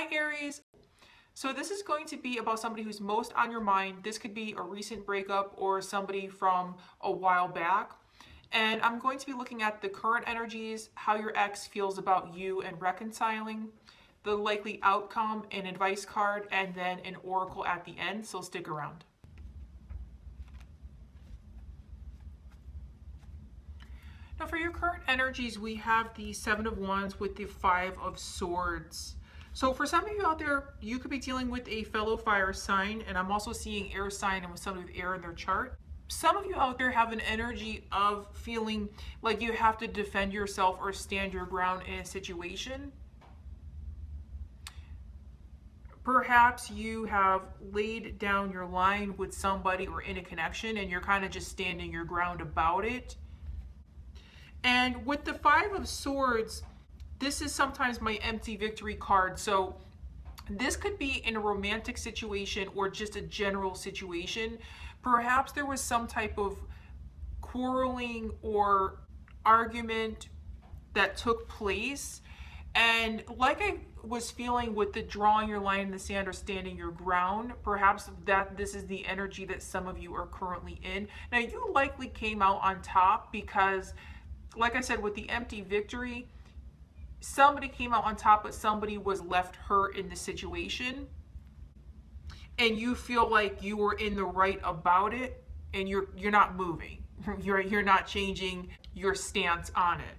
Hi Aries. So this is going to be about somebody who's most on your mind. This could be a recent breakup or somebody from a while back. And I'm going to be looking at the current energies, how your ex feels about you and reconciling, the likely outcome, an advice card, and then an oracle at the end. So stick around. Now for your current energies, we have the Seven of Wands with the Five of Swords. So for some of you out there, you could be dealing with a fellow fire sign, and I'm also seeing air sign and with somebody with air in their chart. Some of you out there have an energy of feeling like you have to defend yourself or stand your ground in a situation. Perhaps you have laid down your line with somebody or in a connection and you're kind of just standing your ground about it. And with the Five of Swords, this is sometimes my empty victory card. So this could be in a romantic situation or just a general situation. Perhaps there was some type of quarreling or argument that took place. And like I was feeling with the drawing your line in the sand or standing your ground, perhaps that this is the energy that some of you are currently in. Now you likely came out on top because, like I said, with the empty victory, somebody came out on top, but somebody was left hurt in the situation. And you feel like you were in the right about it, and you're not moving. You're not changing your stance on it.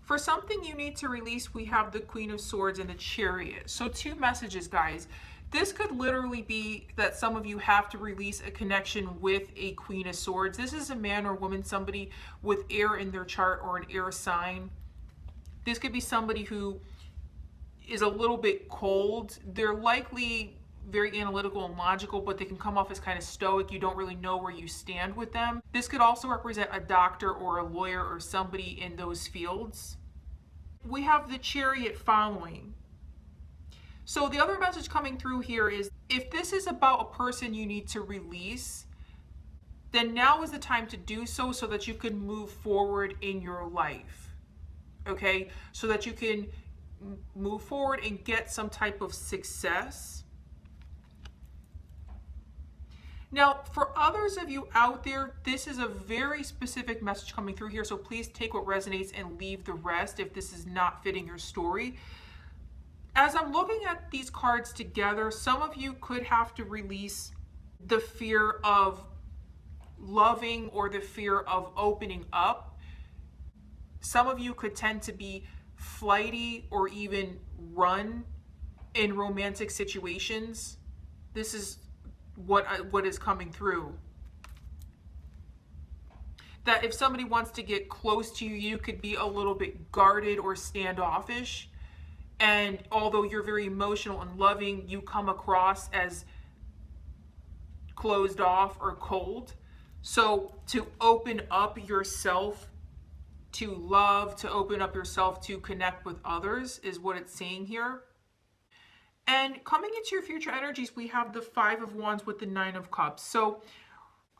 For something you need to release, we have the Queen of Swords and the Chariot. So two messages, guys. This could literally be that some of you have to release a connection with a Queen of Swords. This is a man or woman, somebody with air in their chart or an air sign. This could be somebody who is a little bit cold. They're likely very analytical and logical, but they can come off as kind of stoic. You don't really know where you stand with them. This could also represent a doctor or a lawyer or somebody in those fields. We have the Chariot following. So the other message coming through here is, if this is about a person you need to release, then now is the time to do so that you can move forward in your life. Okay? So that you can move forward and get some type of success. Now, for others of you out there, this is a very specific message coming through here. So please take what resonates and leave the rest if this is not fitting your story. As I'm looking at these cards together, some of you could have to release the fear of loving or the fear of opening up. Some of you could tend to be flighty or even run in romantic situations. This is what is coming through. That if somebody wants to get close to you, you could be a little bit guarded or standoffish. And although you're very emotional and loving, you come across as closed off or cold. So to open up yourself to love, to open up yourself to connect with others is what it's saying here. And coming into your future energies, we have the Five of Wands with the Nine of Cups. So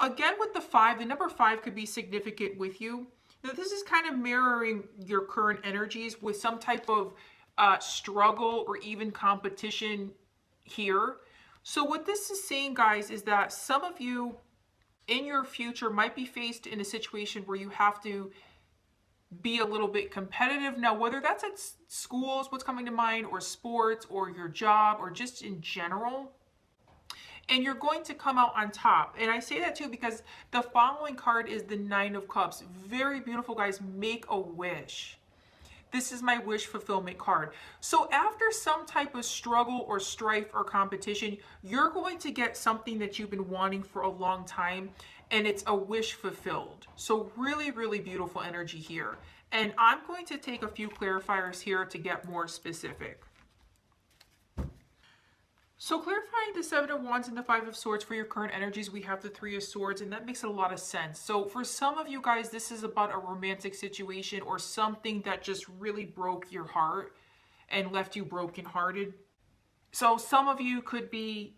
again, with the five, the number five could be significant with you. Now, this is kind of mirroring your current energies with some type of struggle or even competition here. So what this is saying, guys, is that some of you in your future might be faced in a situation where you have to be a little bit competitive. Now, whether that's at schools, what's coming to mind, or sports, or your job, or just in general, and you're going to come out on top. And I say that too because the following card is the Nine of Cups. Very beautiful, guys. Make a wish. This is my wish fulfillment card. So after some type of struggle or strife or competition, you're going to get something that you've been wanting for a long time, and it's a wish fulfilled. So really, really beautiful energy here. And I'm going to take a few clarifiers here to get more specific. So clarifying the Seven of Wands and the Five of Swords for your current energies, we have the Three of Swords, and that makes a lot of sense. So for some of you guys, this is about a romantic situation or something that just really broke your heart and left you brokenhearted. So some of you could be,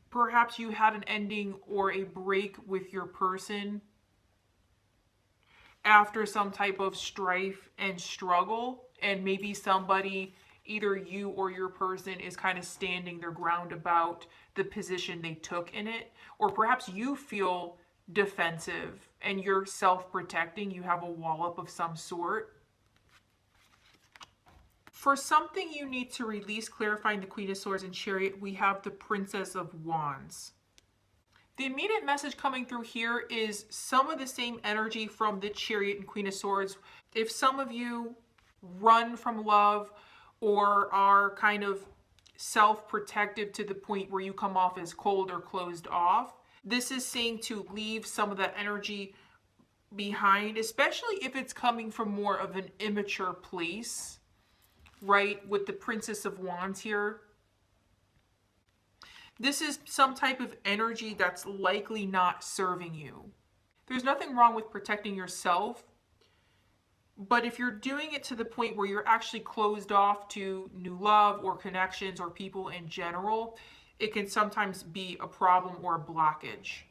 perhaps you had an ending or a break with your person after some type of strife and struggle, and maybe somebody either you or your person is kind of standing their ground about the position they took in it, or perhaps you feel defensive and you're self-protecting, you have a wall up of some sort. For something you need to release, clarifying the Queen of Swords and Chariot, we have the Princess of Wands. The immediate message coming through here is some of the same energy from the Chariot and Queen of Swords. If some of you run from love or are kind of self-protective to the point where you come off as cold or closed off, this is saying to leave some of that energy behind, especially if it's coming from more of an immature place, right? With the Princess of Wands here. This is some type of energy that's likely not serving you. There's nothing wrong with protecting yourself, but if you're doing it to the point where you're actually closed off to new love or connections or people in general, it can sometimes be a problem or a blockage.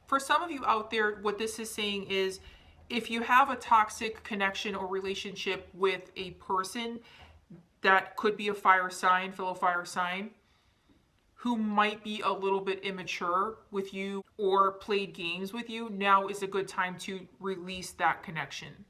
For some of you out there, what this is saying is if you have a toxic connection or relationship with a person that could be a fire sign, fellow fire sign, who might be a little bit immature with you or played games with you, now is a good time to release that connection.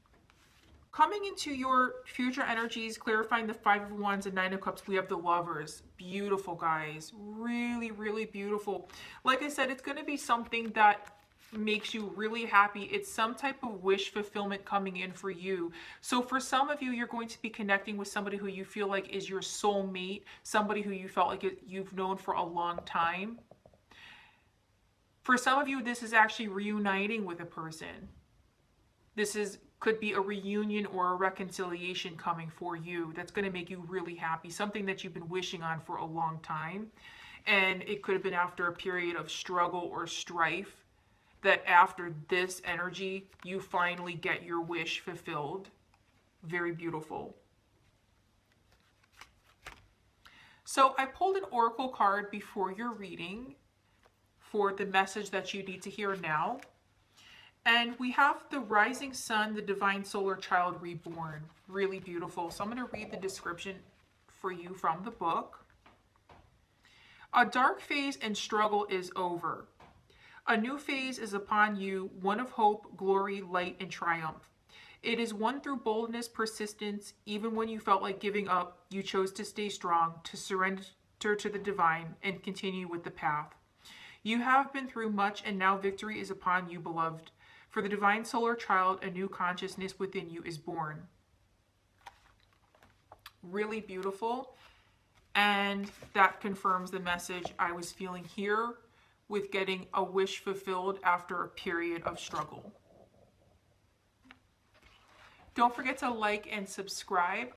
Coming into your future energies, clarifying the Five of Wands and Nine of Cups, we have the Lovers. Beautiful, guys. Really, really beautiful. Like I said, it's going to be something that makes you really happy. It's some type of wish fulfillment coming in for you. So for some of you, you're going to be connecting with somebody who you feel like is your soulmate, somebody who you felt like you've known for a long time. For some of you, this is actually reuniting with a person. This could be a reunion or a reconciliation coming for you that's going to make you really happy, something that you've been wishing on for a long time. And it could have been after a period of struggle or strife, that after this energy, you finally get your wish fulfilled. Very beautiful. So I pulled an oracle card before your reading for the message that you need to hear now. And we have the rising sun, the divine solar child reborn. Really beautiful. So I'm going to read the description for you from the book. A dark phase and struggle is over. A new phase is upon you, one of hope, glory, light, and triumph. It is one through boldness, persistence. Even when you felt like giving up, you chose to stay strong, to surrender to the divine, and continue with the path. You have been through much, and now victory is upon you, beloved. For the divine solar child, a new consciousness within you is born. Really beautiful. And that confirms the message I was feeling here with getting a wish fulfilled after a period of struggle. Don't forget to like and subscribe.